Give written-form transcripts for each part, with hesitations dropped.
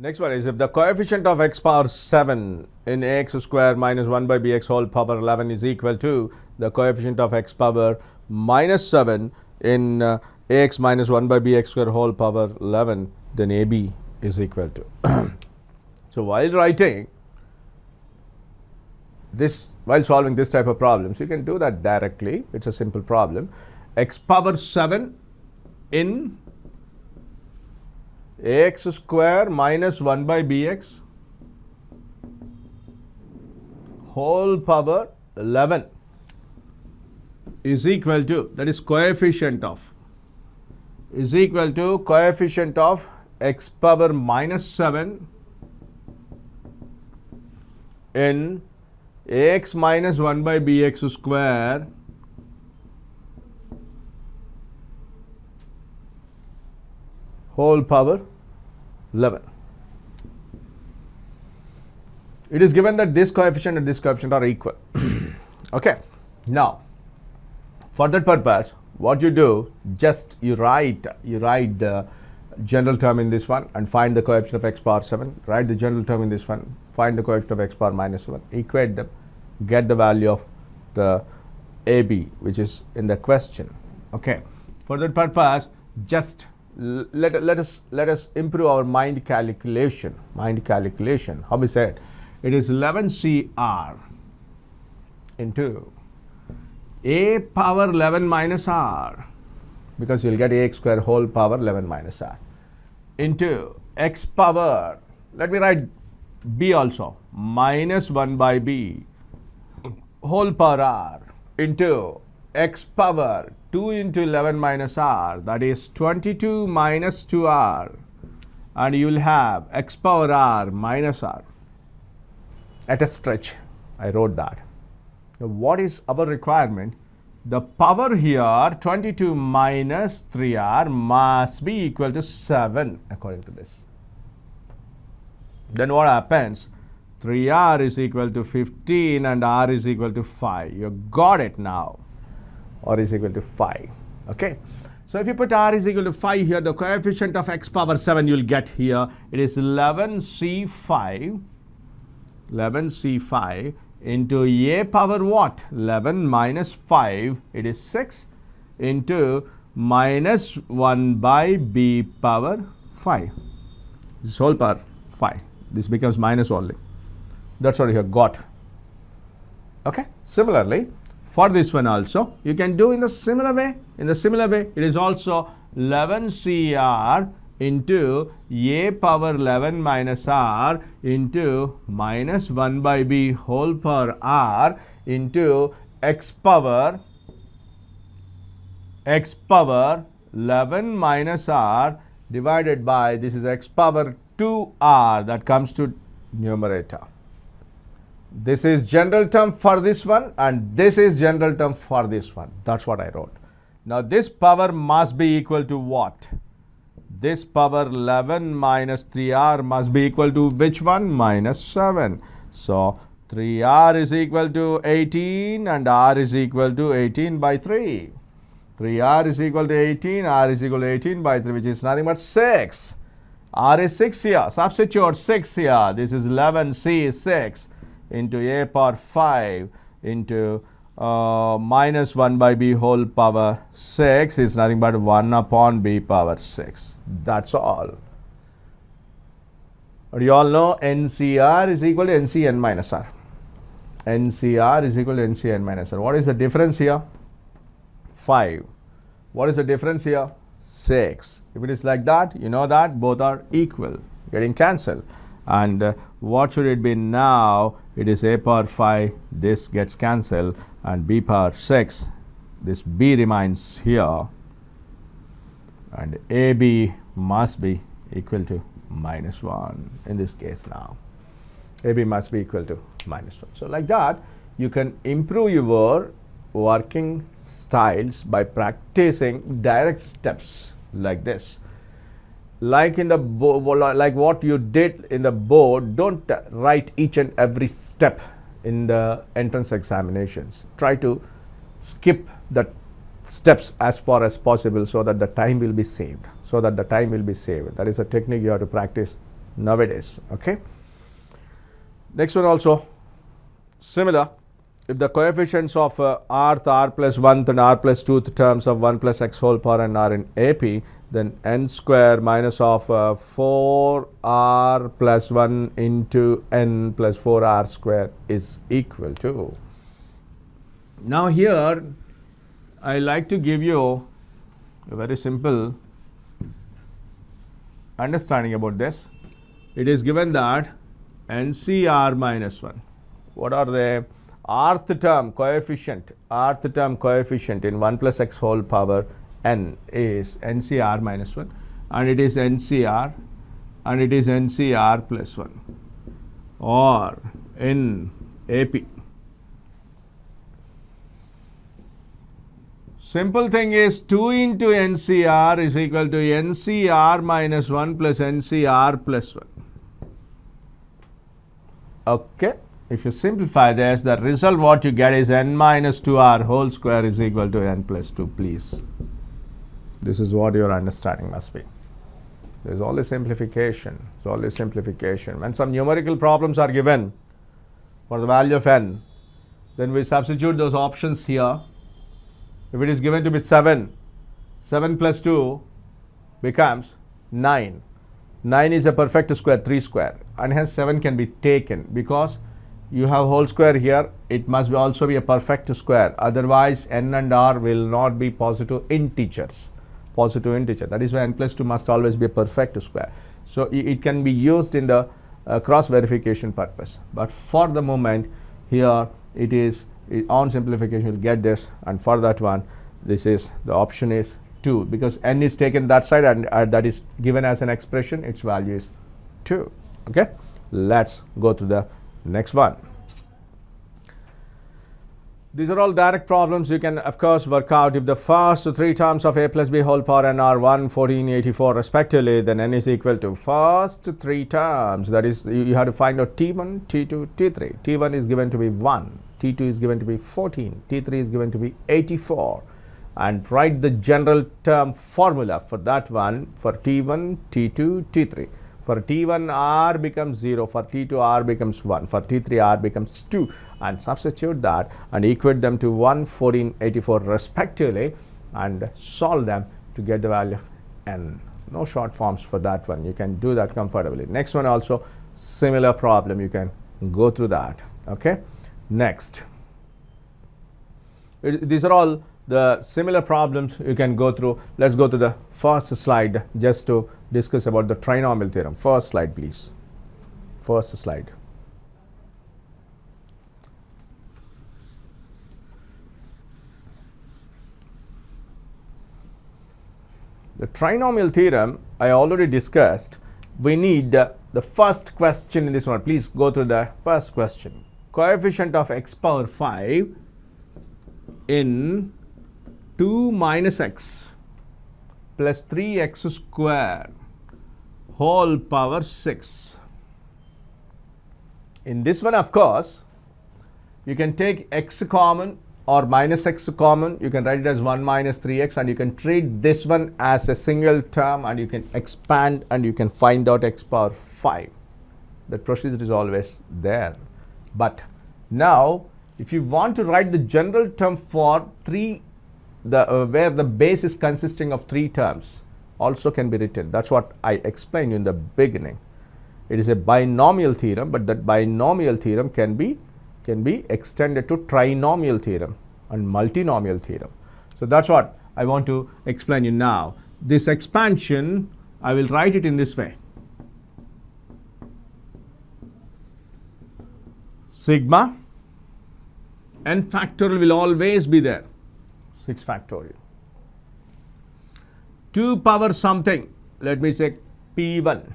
Next one is, if the coefficient of x power 7 in ax square minus 1 by bx whole power 11 is equal to the coefficient of x power minus 7 in ax minus 1 by bx square whole power 11, then AB is equal to. So while writing this, while solving this type of problems, you can do that directly. It's a simple problem. X power 7 in ax square minus 1 by bx whole power 11 is equal to, that is coefficient of, is equal to coefficient of x power minus 7 in ax minus 1 by bx square whole power 11. It is given that this coefficient and this coefficient are equal. Okay. Now, for that purpose, what you do, just you write the general term in this one and find the coefficient of x power 7. Write the general term in this one, find the coefficient of x power minus 7. Equate them, get the value of the AB, which is in the question. Okay. For that purpose, just let us improve our mind calculation. How we said, it is 11 CR into a power 11 minus r, because you will get ax square whole power 11 minus r, into x power, let me write b also, minus 1 by b whole power r, into x power 2 into 11 minus r, that is 22 minus 2r, and you will have x power r minus r. At a stretch, I wrote that. Now, what is our requirement? The power here, 22 minus 3r, must be equal to 7 according to this. Then what happens? 3r is equal to 15 and r is equal to 5. You got it now. R is equal to 5. Okay. So if you put r is equal to 5 here, the coefficient of x power 7 you will get here. It is 11c5 into a power what? 11 minus 5, it is 6, into minus 1 by b power 5. This is whole power 5. This becomes minus only. That's what you have got. Okay. Similarly, for this one also, you can do in the similar way. It is also 11 CR into a power 11 minus r into minus 1 by b whole power r into x power 11 minus r divided by, this is x power 2r, that comes to numerator. This is general term for this one and this is general term for this one. That's what I wrote. Now this power must be equal to what? This power 11 minus 3r must be equal to which one? Minus 7. So 3r is equal to 18 and r is equal to 18 by 3. 3r is equal to 18, r is equal to 18 by 3, which is nothing but 6. R is 6 here. Substitute 6 here. This is 11c 6 into a power 5 into minus 1 by b whole power 6 is nothing but 1 upon b power 6. That's all. But you all know NCR is equal to NCN minus R. NCR is equal to NCN minus R. What is the difference here? 5. What is the difference here? 6. If it is like that, you know that both are equal, getting cancelled. And what should it be now? It is a power 5, this gets cancelled, and b power 6, this b remains here, and AB must be equal to minus 1 in this case now. AB must be equal to minus 1. So like that, you can improve your working styles by practicing direct steps like this. Like in the like what you did in the board, don't write each and every step in the entrance examinations. Try to skip the steps as far as possible so that the time will be saved. That is a technique you have to practice nowadays. Okay. Next one also similar. If the coefficients of rth, r plus 1th and r plus 2th terms of 1 plus x whole power n are in AP, then n square minus of 4r plus 1 into n plus 4r square is equal to. Now here I like to give you a very simple understanding about this. It is given that NCR minus 1. What are they? Rth term coefficient in 1 plus x whole power n is NCR minus 1, and it is NCR and it is NCR plus 1, or in AP. Simple thing is 2 into NCR is equal to NCR minus 1 plus NCR plus 1. Okay. If you simplify this, the result what you get is n minus 2r whole square is equal to n plus 2, please. This is what your understanding must be. There is always simplification. It's always simplification. When some numerical problems are given for the value of n, then we substitute those options here. If it is given to be 7, 7 plus 2 becomes 9. 9 is a perfect square, 3 square, and hence 7 can be taken because you have whole square here. It must also be a perfect square, otherwise n and r will not be positive integers. That is why n plus 2 must always be a perfect square. So it can be used in the cross verification purpose, but for the moment here it is on simplification you will get this, and for that one this is the option is 2 because n is taken that side and that is given as an expression, its value is 2. Okay, let's go to the next one. These are all direct problems. You can of course work out if the first 3 terms of a plus b whole power n are 1, 14, 84 respectively, then n is equal to first 3 terms, that is you have to find out t1, t2, t3. t1 is given to be 1, t2 is given to be 14, t3 is given to be 84, and write the general term formula for that one for t1, t2, t3. For t1 r becomes 0, for t2 r becomes 1, for t3 r becomes 2, and substitute that and equate them to 1, 14, 84 respectively and solve them to get the value of n. No short forms for that one, you can do that comfortably. Next one also similar problem, you can go through that. Okay, next, these are all the similar problems you can go through. Let's go to the first slide just to discuss about the trinomial theorem. First slide please. First slide. The trinomial theorem I already discussed. We need the first question in this one. Please go through the first question. Coefficient of x power 5 in 2 minus x plus 3x square whole power 6. In this one of course you can take x common or minus x common, you can write it as 1 minus 3x, and you can treat this one as a single term and you can expand and you can find out x power 5. That procedure is always there. But now if you want to write the general term for 3, where the base is consisting of 3 terms also can be written. That's what I explained in the beginning. It is a binomial theorem, but that binomial theorem can be extended to trinomial theorem and multinomial theorem. So that's what I want to explain you now. This expansion I will write it in this way. Sigma n factorial will always be there. 6 factorial. 2 power something, let me say p1,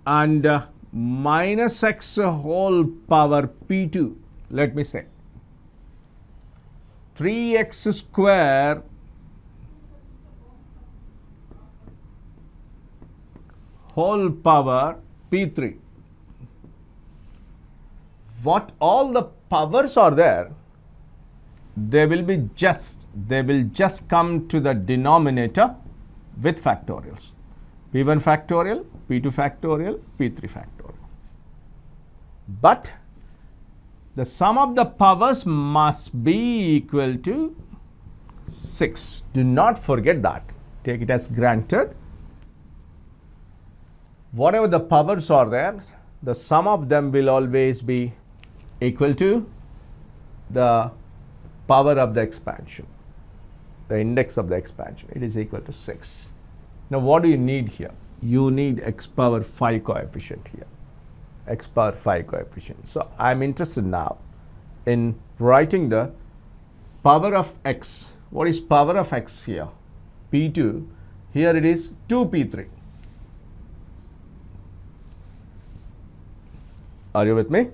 and minus x whole power p2, let me say 3x square whole power p3. What all the powers are there, they will just come to the denominator with factorials. P1 factorial, P2 factorial, P3 factorial. But the sum of the powers must be equal to 6. Do not forget that. Take it as granted. Whatever the powers are there, the sum of them will always be equal to the power of the expansion, the index of the expansion. It is equal to 6. Now, what do you need here? You need x power 5 coefficient here. X power 5 coefficient. So, I am interested now in writing the power of x. What is power of x here? P2. Here it is 2P3. Are you with me?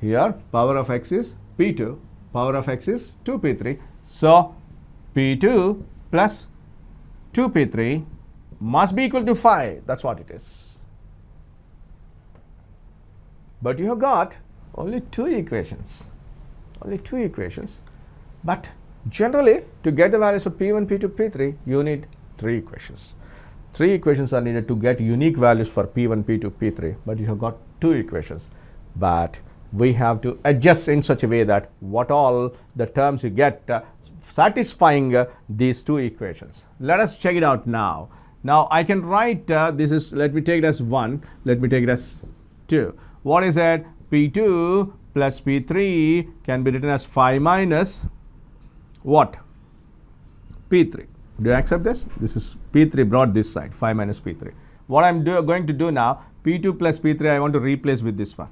Here power of x is P2. Power of x is 2P3. So, P2 plus 2P3 must be equal to 5. That's what it is. But you have got only 2 equations. Only 2 equations. But generally, to get the values of P1, P2, P3, you need 3 equations. 3 equations are needed to get unique values for P1, P2, P3. But you have got 2 equations. But we have to adjust in such a way that what all the terms you get satisfying these 2 equations. Let us check it out now. Now, I can write this is, let me take it as 1, let me take it as 2. What is it? P2 plus P3 can be written as 5 minus what? P3. Do you accept this? This is P3 brought this side, 5 minus P3. What I am going to do now, P2 plus P3 I want to replace with this one.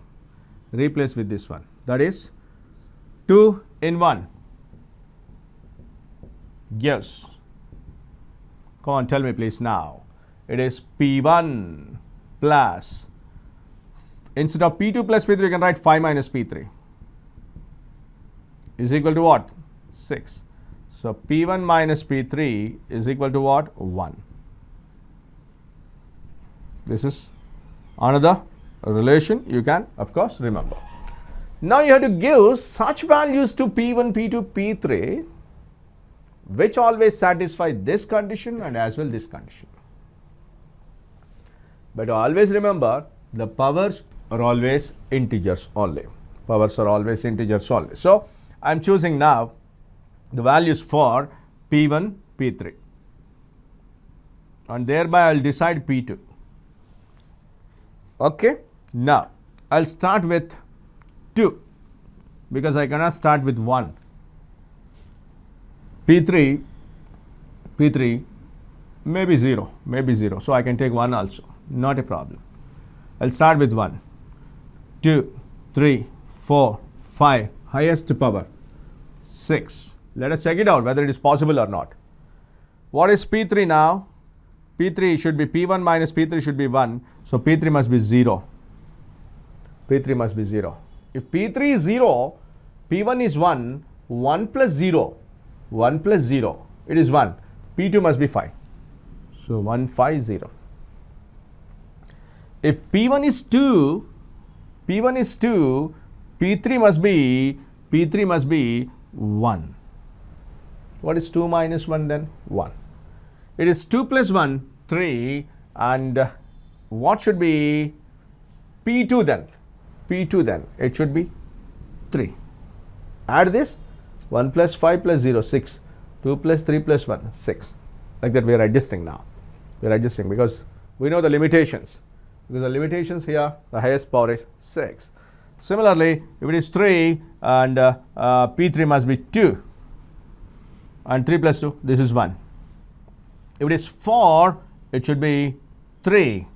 Replace with this one. That is 2 in 1 gives. Come on, tell me please now. It is P1 plus, instead of P2 plus P3, you can write 5 minus P3 is equal to what? 6. So, P1 minus P3 is equal to what? 1. This is another relation you can, of course, remember. Now, you have to give such values to P1, P2, P3 which always satisfy this condition and as well this condition. But always remember, the powers are always integers only. Powers are always integers only. So, I am choosing now the values for P1, P3 and thereby I will decide P2. Okay. Now, I will start with 2 because I cannot start with 1. P3 maybe 0, maybe 0. So, I can take 1 also, not a problem. I will start with 1, 2, 3, 4, 5, highest power 6. Let us check it out whether it is possible or not. What is P3 now? P3 should be P1 minus P3 should be 1. So, P3 must be 0. P3 must be 0. If P3 is 0, P1 is 1, 1 plus 0, 1 plus 0, it is 1. P2 must be 5. So, 1, 5, 0. If P1 is 2, P3 must be 1. What is 2 minus 1 then? 1. It is 2 plus 1, 3, and what should be P2 then? P2 then, it should be 3. Add this, 1 plus 5 plus 0, 6. 2 plus 3 plus 1, 6. Like that we are adjusting now. We are adjusting because we know the limitations. Because the limitations here, the highest power is 6. Similarly, if it is 3 and P3 must be 2 and 3 plus 2, this is 1. If it is 4, it should be 3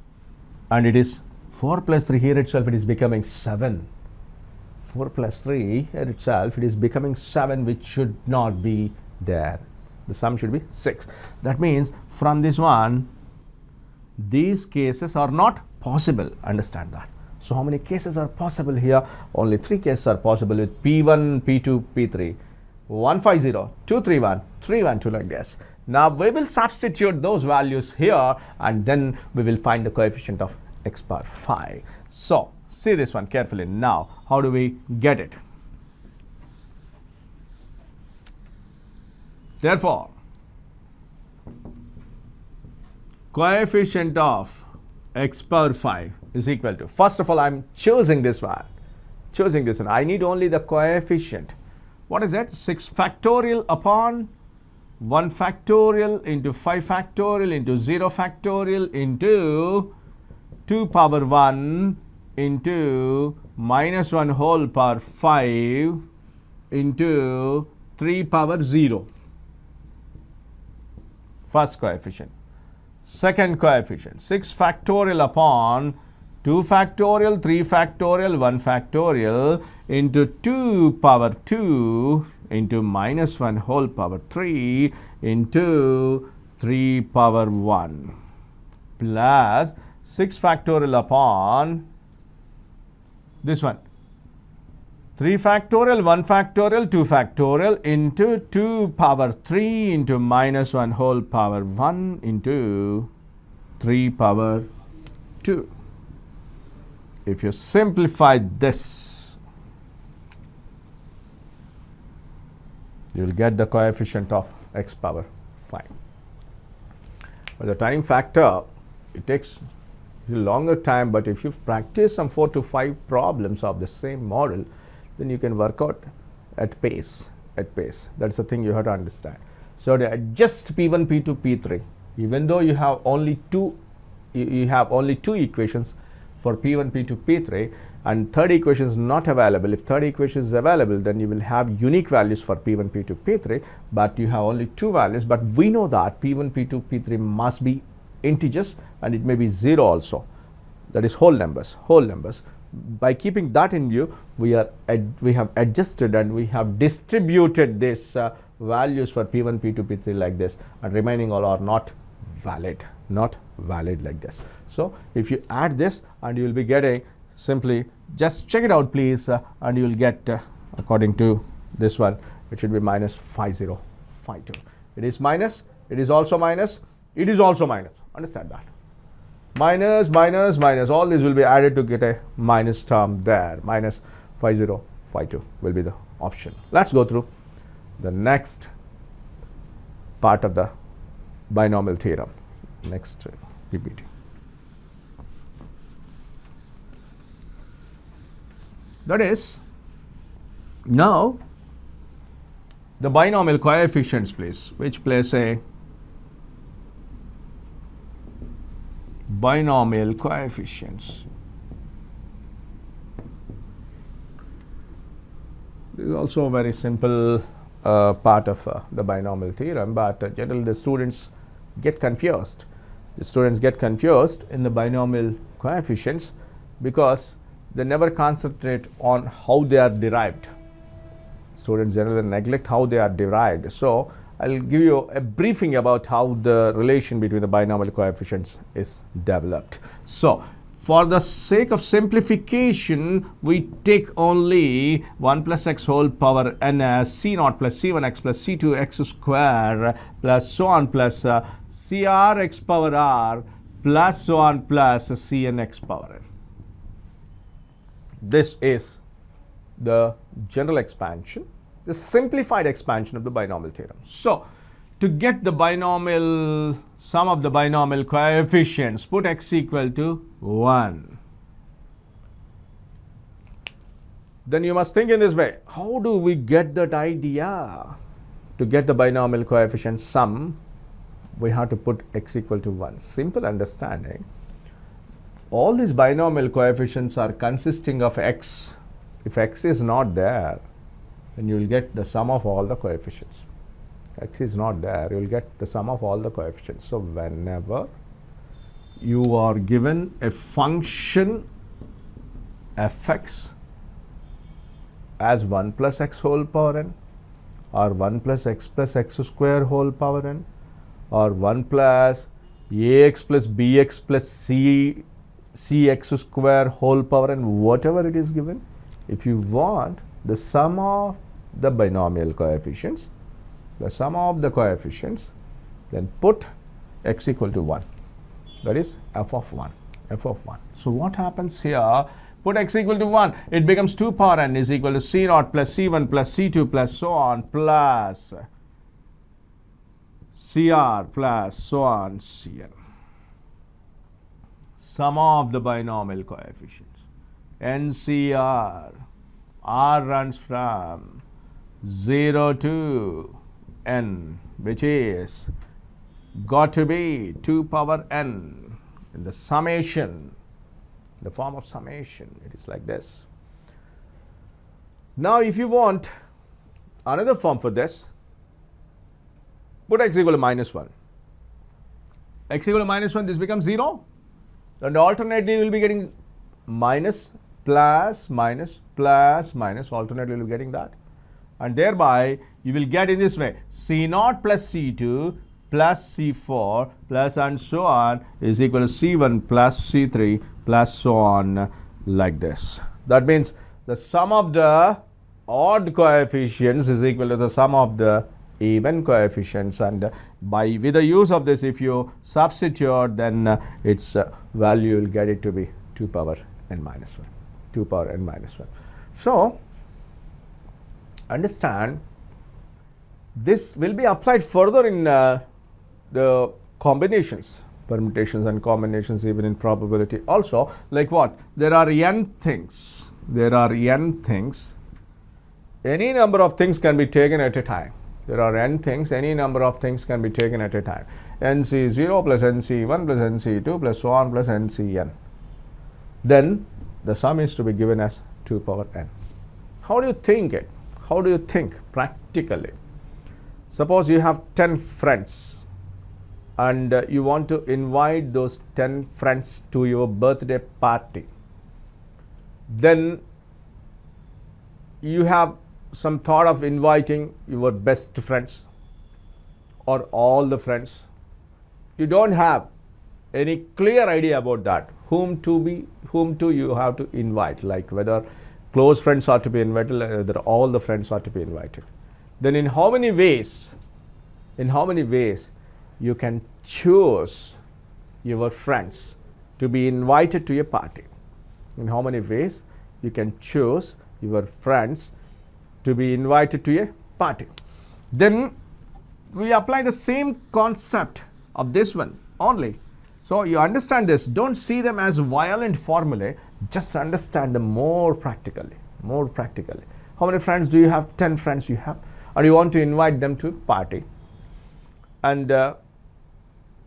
and it is 4 plus 3 here itself it is becoming 7. 4 plus 3 here itself it is becoming 7, which should not be there. The sum should be 6. That means from this one, these cases are not possible. Understand that. So, how many cases are possible here? Only 3 cases are possible with P1, P2, P3. 150, 231, 312 like this. Now, we will substitute those values here and then we will find the coefficient of x power 5. So, see this one carefully. Now, how do we get it? Therefore, coefficient of x power 5 is equal to, first of all, I'm choosing this one. I need only the coefficient. What is that? 6 factorial upon 1 factorial into 5 factorial into 0 factorial into 2 power 1 into minus 1 whole power 5 into 3 power 0. First coefficient. Second coefficient, 6 factorial upon 2 factorial, 3 factorial, 1 factorial into 2 power 2 into minus 1 whole power 3 into 3 power 1 plus 6 factorial upon this one, 3 factorial, 1 factorial, 2 factorial into 2 power 3 into minus 1 whole power 1 into 3 power 2. If you simplify this, you will get the coefficient of x power 5. But the time factor, it takes a longer time, but if you practice some 4 to 5 problems of the same model, then you can work out at pace. That's the thing you have to understand. So to adjust P1, P2, P3, even though you have only two equations for P1, P2, P3, and third equation is not available. If third equation is available, then you will have unique values for P1, P2, P3, but you have only two values. But we know that P1, P2, P3 must be integers, and it may be 0 also. That is whole numbers. By keeping that in view, we have adjusted and we have distributed these values for P1, P2, P3 like this, and remaining all are not valid like this. So if you add this, and you will be getting, simply just check it out please, and you will get according to this one, it should be minus 5052. It is minus, it is also minus, it is also minus. Understand that. Minus, all these will be added to get a minus term there. Minus 5052 will be the option. Let's go through the next part of the binomial theorem. Next PPT. That is, now the binomial coefficients, please, which plays a binomial coefficients. This is also a very simple part of the binomial theorem, but generally the students get confused. In the binomial coefficients because they never concentrate on how they are derived. Students generally neglect how they are derived. So I'll give you a briefing about how the relation between the binomial coefficients is developed. So for the sake of simplification, we take only 1 plus x whole power n as c0 plus c1x plus c2x square plus so on plus cr x power r plus so on plus cn x power n. This is the general expansion, the simplified expansion of the binomial theorem. So to get the binomial sum of the binomial coefficients, put x equal to 1. Then you must think in this way, how do we get that idea? To get the binomial coefficient sum, we have to put x equal to 1. Simple understanding. All these binomial coefficients are consisting of x. If x is not there, then you will get the sum of all the coefficients. X is not there, you will get the sum of all the coefficients. So whenever you are given a function fx as 1 plus x whole power n, or 1 plus x square whole power n, or 1 plus ax plus bx plus cx square whole power n, whatever it is given, if you want the sum of the binomial coefficients, then put x equal to 1. That is f of 1. So what happens here? Put x equal to 1. It becomes 2 power n is equal to c0 plus c1 plus c2 plus so on plus cr plus so on cn. sum of the binomial coefficients. NCR, R runs from 0 to n, which is got to be 2 power n in the summation, the form of summation. It is like this. Now, if you want another form for this, put x equal to minus 1. X equal to minus 1, this becomes 0. And alternately, you will be getting minus, plus, minus, plus, minus. Alternately, you will be getting that. And thereby, you will get in this way, C0 plus C2 plus C4 plus and so on is equal to C1 plus C3 plus so on like this. That means the sum of the odd coefficients is equal to the sum of the even coefficients, and with the use of this, if you substitute, then its value, you will get it to be 2 power n minus 1. 2 power n minus 1. So, understand, this will be applied further in the combinations, permutations and combinations, even in probability also. Like what? There are n things. There are n things. Any number of things can be taken at a time. There are n things. Any number of things can be taken at a time. NC0 plus NC1 plus NC2 plus so on plus NCn. Then the sum is to be given as 2 power n. How do you think it? How do you think practically? Suppose you have 10 friends and you want to invite those 10 friends to your birthday party. Then you have some thought of inviting your best friends or all the friends. You don't have any clear idea about that. Whom to you have to invite, like whether close friends are to be invited, whether all the friends are to be invited. Then in how many ways you can choose your friends to be invited to a party? In how many ways you can choose your friends to be invited to a party? Then we apply the same concept of this one only. So you understand this. Don't see them as violent formulae. Just understand them more practically. More practically. How many friends do you have? 10 friends you have. Or you want to invite them to a party. And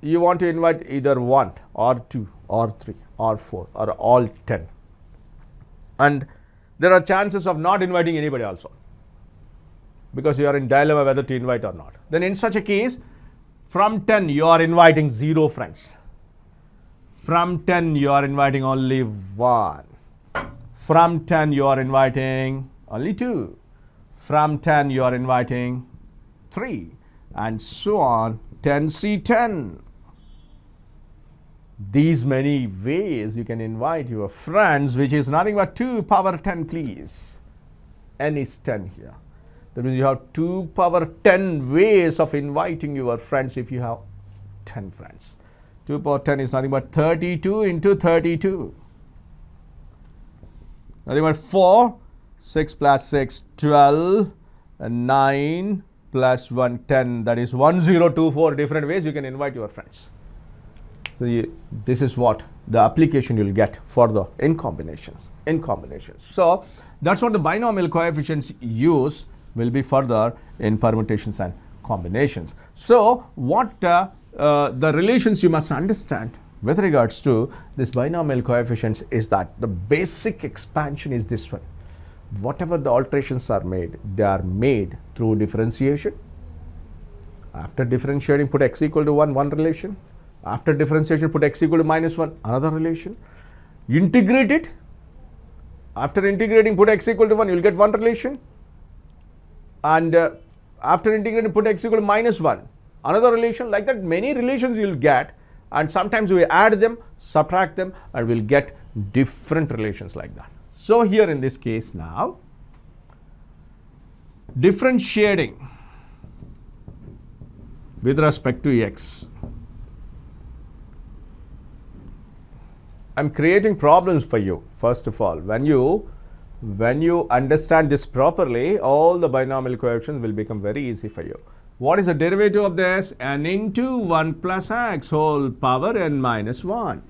you want to invite either 1 or 2 or 3 or 4 or all 10. And there are chances of not inviting anybody also, because you are in dilemma whether to invite or not. Then in such a case, from 10 you are inviting 0 friends. From 10 you are inviting only 1. From 10 you are inviting only 2. From 10 you are inviting 3, and so on. 10C10. These many ways you can invite your friends, which is nothing but 2 power 10, please. N is 10 here. That means you have 2 power 10 ways of inviting your friends if you have 10 friends. 2 power 10 is nothing but 32 into 32. Nothing but 4, 6 plus 6, 12, and 9 plus 1, 10. That is 1024 different ways you can invite your friends. So this is what the application you will get further in combinations. So that's what the binomial coefficients use will be further in permutations and combinations. So what the relations you must understand with regards to this binomial coefficients is that the basic expansion is this one. Whatever the alterations are made, they are made through differentiation. After differentiating, put x equal to 1 relation. After differentiation, put x equal to minus 1, another relation. Integrate it. After integrating, put x equal to 1, you will get 1 relation. And after integrating, put x equal to minus 1, another relation. Like that, many relations you will get. And sometimes we add them, subtract them, and we will get different relations like that. So here in this case now, differentiating with respect to x. I'm creating problems for you. First of all, when you understand this properly, all the binomial coefficients will become very easy for you. What is the derivative of this? N into 1 plus x whole power n minus 1.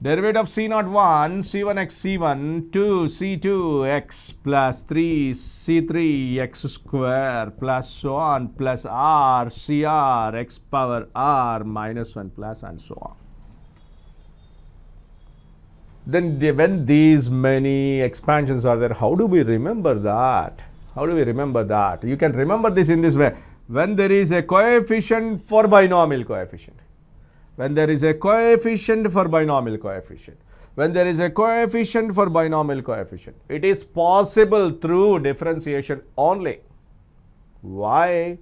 Derivative of C naught 1, C1x C1, 2 C2x plus 3 C3x square plus so on plus R CR x power R minus 1 plus and so on. Then when these many expansions are there, how do we remember that? How do we remember that? You can remember this in this way. When there is a coefficient for binomial coefficient, when there is a coefficient for binomial coefficient, when there is a coefficient for binomial coefficient, it is possible through differentiation only. Why?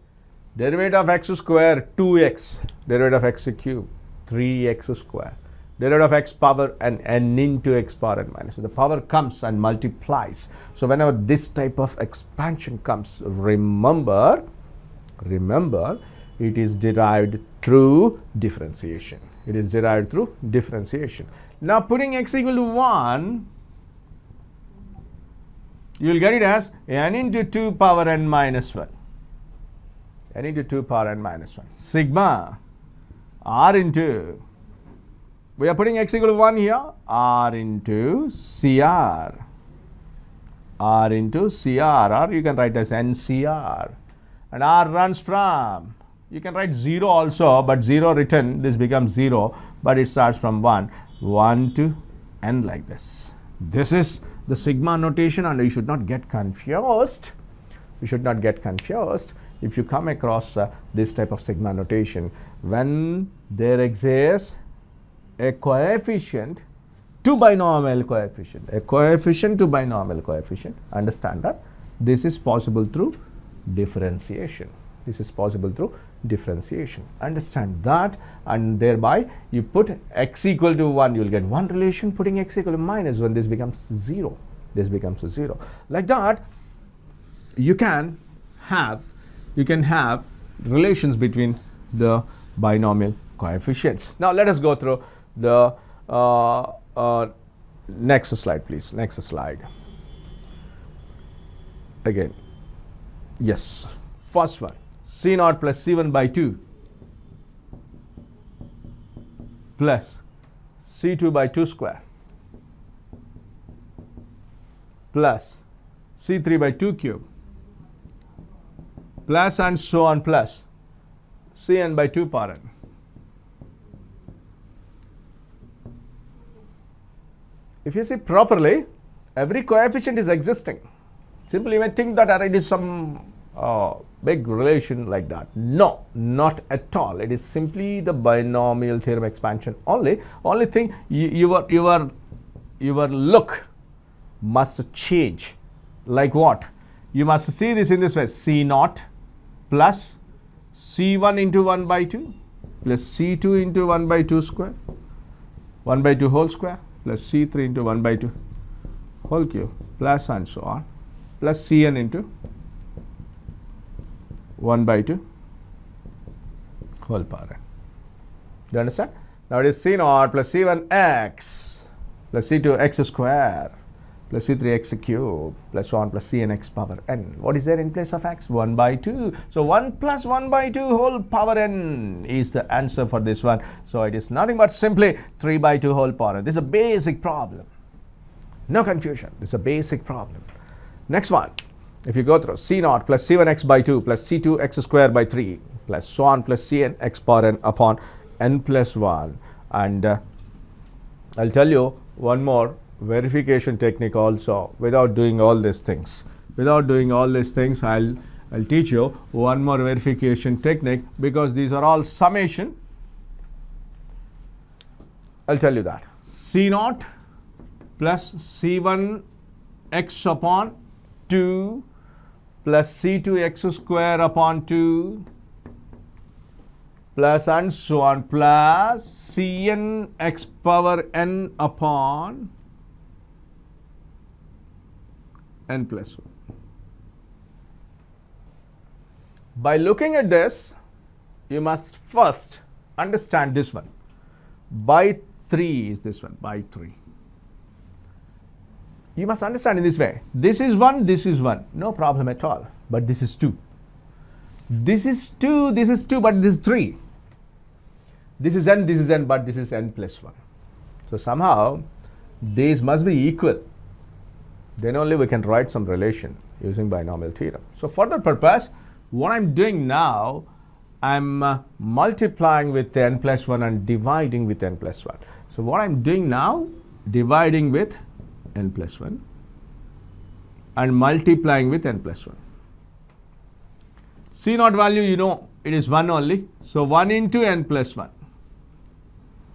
Derivative of x square 2x, derivative of x cube 3x square, derivative of x power and n into x power n minus. So the power comes and multiplies. So whenever this type of expansion comes, remember it is derived through differentiation. It is derived through differentiation. Now putting x equal to 1, you will get it as n into 2 power n minus 1. N into 2 power n minus 1. Sigma r into, we are putting x equal to 1 here, r into CR. R into CR, or you can write as NCR. And r runs from, you can write 0 also, but 0 written, this becomes 0, but it starts from 1 to n like this. This is the sigma notation, and you should not get confused. You should not get confused if you come across this type of sigma notation. When there exists a coefficient to binomial coefficient, a coefficient to binomial coefficient, understand that this is possible through differentiation. This is possible through differentiation. Understand that, and thereby you put x equal to 1, you will get one relation. Putting x equal to minus 1, this becomes 0. This becomes 0. Like that, you can have relations between the binomial coefficients. Now let us go through the next slide, please. Next slide. Again. Yes, first one, C naught plus C1 by 2 plus C2 by 2 square plus C3 by 2 cube plus and so on plus Cn by 2 power n. If you see properly, every coefficient is existing. Simply you may think that it is some big relation like that. No, not at all. It is simply the binomial theorem expansion only. Only thing, your look must change. Like what? You must see this in this way. C naught plus C1 into 1 by 2 plus C2 into 1 by 2 square, 1 by 2 whole square plus C3 into 1 by 2 whole cube plus and so on, plus Cn into 1 by 2 whole power n. Do you understand? Now it is C naught plus C1x plus C2x square plus C3x cube plus so on plus Cnx power n. What is there in place of x? 1 by 2. So 1 plus 1 by 2 whole power n is the answer for this one. So it is nothing but simply 3 by 2 whole power n. This is a basic problem. No confusion. This is a basic problem. Next one. If you go through C naught plus C1x by 2 plus C2x square by 3 plus so on plus Cnx power n upon n plus 1. And I'll tell you one more verification technique also without doing all these things. Without doing all these things, I'll teach you one more verification technique, because these are all summation. I'll tell you that. C naught plus C1x upon 2 plus C2x square upon 2 plus and so on plus Cnx power n upon n plus 1. By looking at this, you must first understand this one. By 3 is this one, by 3. You must understand in this way. This is 1, this is 1. No problem at all. But this is 2. This is 2, this is 2, but this is 3. This is n, but this is n plus 1. So somehow these must be equal. Then only we can write some relation using binomial theorem. So for that purpose, what I'm doing now, I'm multiplying with n plus 1 and dividing with n plus 1. So what I'm doing now, dividing with n plus 1 and multiplying with n plus 1. C naught value, you know, it is 1 only. So 1 into n plus 1.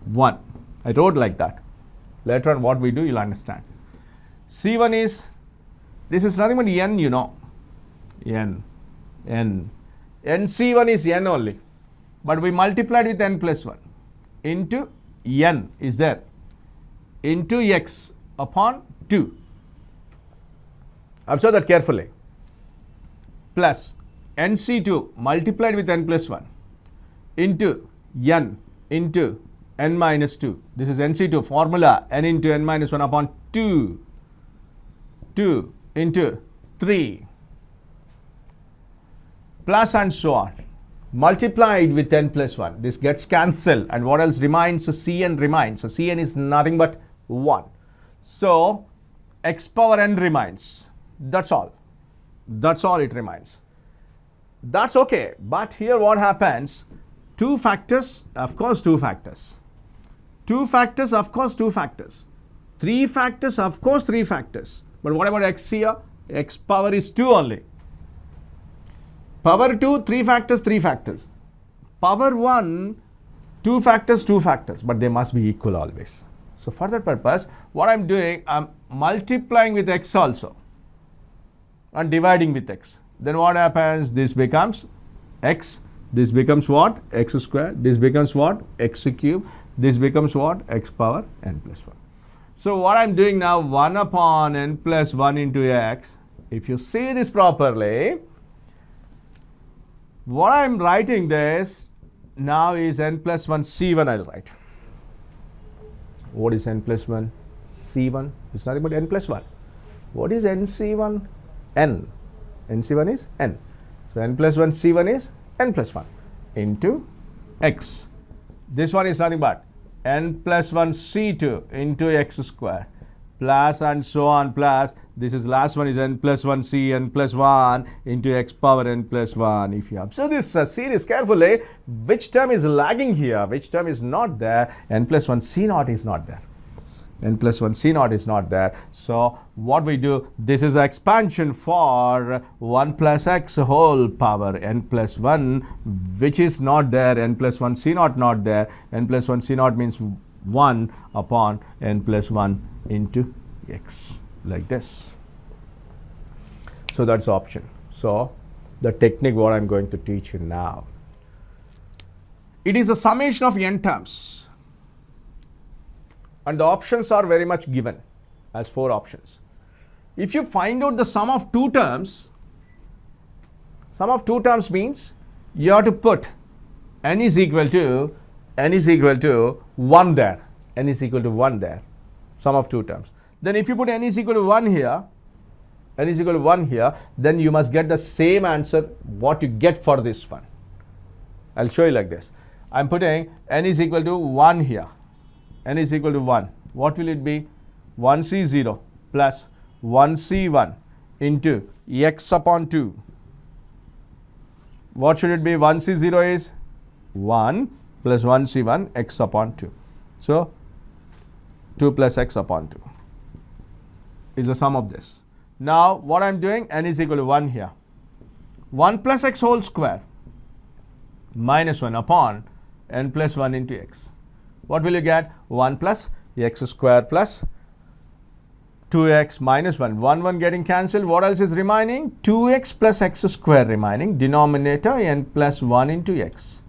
1. I wrote like that. Later on what we do, you'll understand. C1 is, this is nothing but n, you know. N. NC1 is n only. But we multiplied with n plus 1 into n is there. Into x upon 2. Observe that carefully. Plus NC2 multiplied with n plus 1 into n into n minus 2. This is NC2 formula, n into n minus 1 upon 2. 2 into 3 plus and so on. Multiplied with n plus 1. This gets cancelled and what else remains? So Cn remains. So Cn is nothing but 1. So x power n remains. That's all. That's all it remains. That's okay. But here what happens? 2 factors, of course 2 factors. 2 factors, of course 2 factors. 3 factors, of course 3 factors. But what about x here? X power is 2 only. Power 2, 3 factors, 3 factors. Power 1, 2 factors, 2 factors. But they must be equal always. So for that purpose, what I'm doing, I'm multiplying with x also. And dividing with x. Then what happens? This becomes x. This becomes what? X squared. This becomes what? X cube. This becomes what? X power n plus 1. So what I'm doing now, 1 upon n plus 1 into x. If you see this properly, what I'm writing this now is n plus 1 C1 I'll write. What is n plus 1? C1. It's nothing but n plus 1. What is NC1? N. NC1 is n. So n plus 1 C1 is n plus 1 into x. This one is nothing but n plus 1 C2 into x square plus and so on plus this is last one is n plus 1 C n plus 1 into x power n plus 1. If you observe this series carefully, which term is lagging here, which term is not there, n plus 1 C naught is not there. N plus 1 C naught is not there. So what we do, this is expansion for 1 plus x whole power n plus 1 which is not there, n plus 1 C naught not there. N plus 1 C naught means 1 upon n plus 1 into x like this. So that's the option. So the technique what I'm going to teach you now. It is a summation of n terms. And the options are very much given as 4 options. If you find out the sum of 2 terms, sum of 2 terms means you have to put n is equal to 1 there, n is equal to 1 there, sum of 2 terms. Then if you put n is equal to 1 here, n is equal to 1 here, then you must get the same answer what you get for this one. I'll show you like this. I'm putting n is equal to 1 here. N is equal to 1. What will it be? 1C0 plus 1C1 into x upon 2. What should it be? 1C0 is 1 plus 1C1 x upon 2. So 2 plus x upon 2 is the sum of this. Now what I'm doing, n is equal to 1 here. 1 plus x whole square minus 1 upon n plus 1 into x. What will you get? 1 plus x square plus 2x minus 1. 1 getting cancelled. What else is remaining? 2x plus x square remaining. Denominator n plus 1 into x.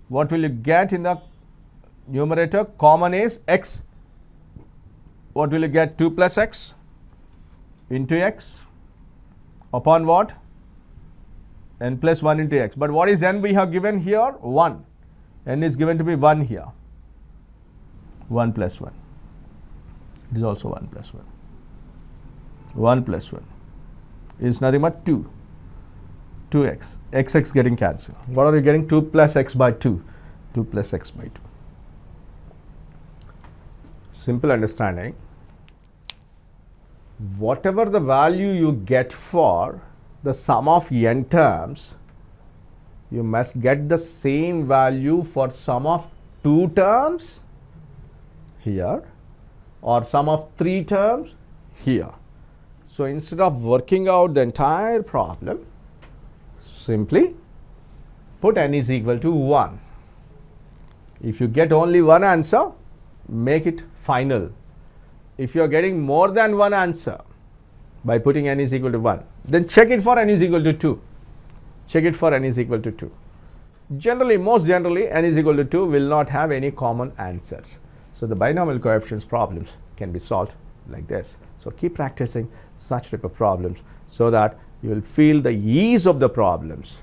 What will you get in the numerator? Common is x. What will you get? 2 plus x into x upon what? N plus 1 into x. But what is n we have given here? 1. N is given to be 1 here. 1 plus 1. It is also 1 plus 1. 1 plus 1 is nothing but 2. 2x. X getting cancelled. What are you getting? 2 plus x by 2. 2 plus x by 2. simple understanding, whatever the value you get for the sum of n terms, you must get the same value for sum of 2 terms here or sum of 3 terms here. So instead of working out the entire problem, simply put n is equal to 1. If you get only one answer, make it final. If you are getting more than one answer by putting n is equal to 1, then check it for n is equal to 2. Check it for n is equal to 2. Generally, most generally, n is equal to 2 will not have any common answers. So the binomial coefficients problems can be solved like this. So keep practicing such type of problems so that you will feel the ease of the problems